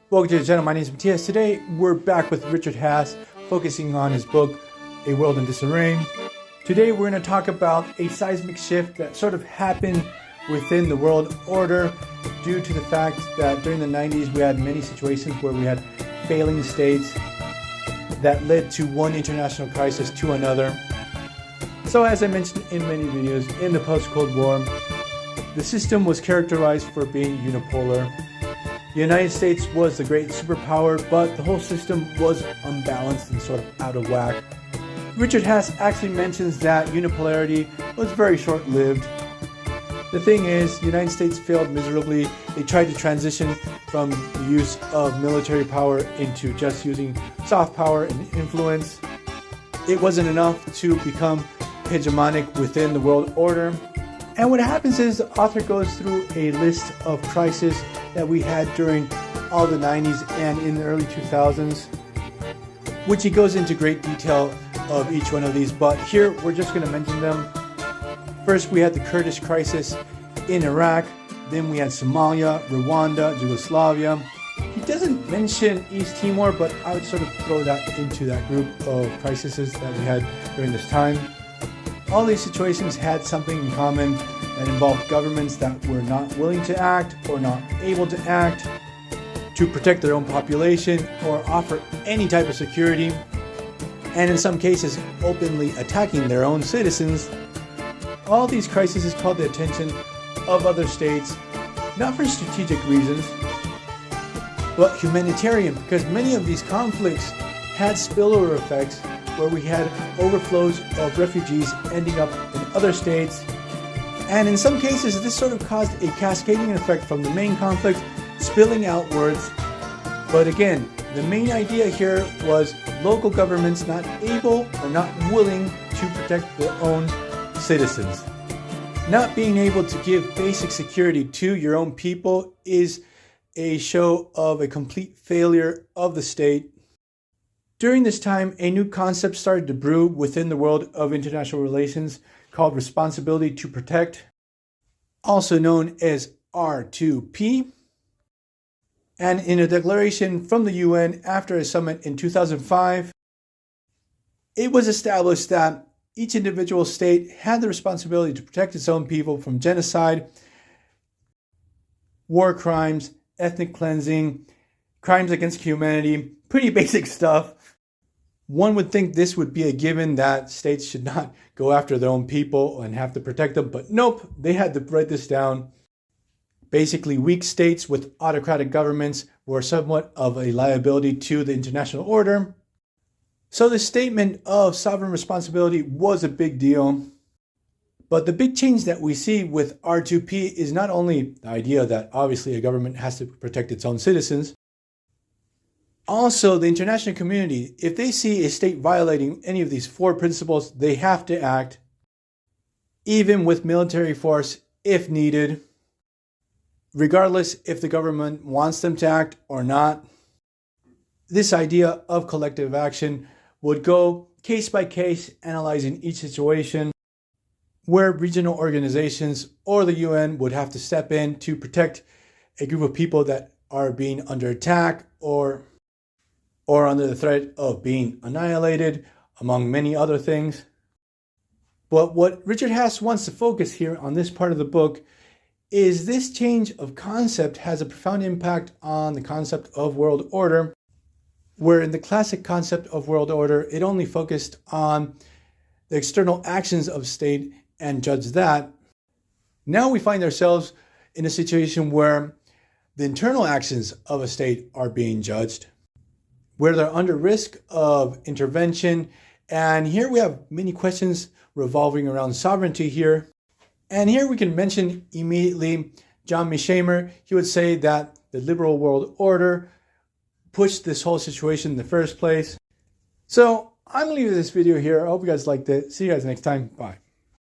Welcome to the channel. My name is Matthias. Today we're back with Richard Haass, focusing on his book, A World in Disarray. Today we're going to talk about a seismic shift that sort of happened within the world order due to the fact that during the 90s we had many situations where we had failing states that led to one international crisis to another. So as I mentioned in many videos, in the post-Cold War, the system was characterized for being unipolar. The United States was the great superpower, but the whole system was unbalanced and sort of out of whack. Richard Haass actually mentions that unipolarity was very short-lived. The thing is, the United States failed miserably. They tried to transition from the use of military power into just using soft power and influence. It wasn't enough to become hegemonic within the world order. And what happens is the author goes through a list of crises that we had during all the 90s and in the early 2000s, which he goes into great detail of each one of these, but here we're just going to mention them. First, we had the Kurdish crisis in Iraq, then we had Somalia, Rwanda, Yugoslavia. He doesn't mention East Timor, but I would sort of throw that into that group of crises that we had during this time. All these situations had something in common that involved governments that were not willing to act or not able to act to protect their own population or offer any type of security, and in some cases openly attacking their own citizens. All these crises called the attention of other states, not for strategic reasons, but humanitarian, because many of these conflicts had spillover effects where we had overflows of refugees ending up in other states. And in some cases, this sort of caused a cascading effect from the main conflict spilling outwards. But again, the main idea here was local governments not able or not willing to protect their own citizens. Not being able to give basic security to your own people is a show of a complete failure of the state. During this time, a new concept started to brew within the world of international relations called responsibility to protect, also known as R2P. And in a declaration from the UN after a summit in 2005, it was established that each individual state had the responsibility to protect its own people from genocide, war crimes, ethnic cleansing, crimes against humanity, pretty basic stuff. One would think this would be a given, that states should not go after their own people and have to protect them, but nope, they had to write this down. Basically, weak states with autocratic governments were somewhat of a liability to the international order. So the statement of sovereign responsibility was a big deal. But the big change that we see with R2P is not only the idea that obviously a government has to protect its own citizens. Also, the international community, if they see a state violating any of these four principles, they have to act, even with military force if needed, regardless if the government wants them to act or not. This idea of collective action would go case by case, analyzing each situation, where regional organizations or the UN would have to step in to protect a group of people that are being under attack or under the threat of being annihilated, among many other things. But what Richard Haass wants to focus here on this part of the book is this change of concept has a profound impact on the concept of world order, where in the classic concept of world order, it only focused on the external actions of state and judged that. Now we find ourselves in a situation where the internal actions of a state are being judged, where they're under risk of intervention. And here we have many questions revolving around sovereignty here. And here we can mention immediately John Mearsheimer. He would say that the liberal world order pushed this whole situation in the first place. So I'm going to leave this video here. I hope you guys liked it. See you guys next time. Bye.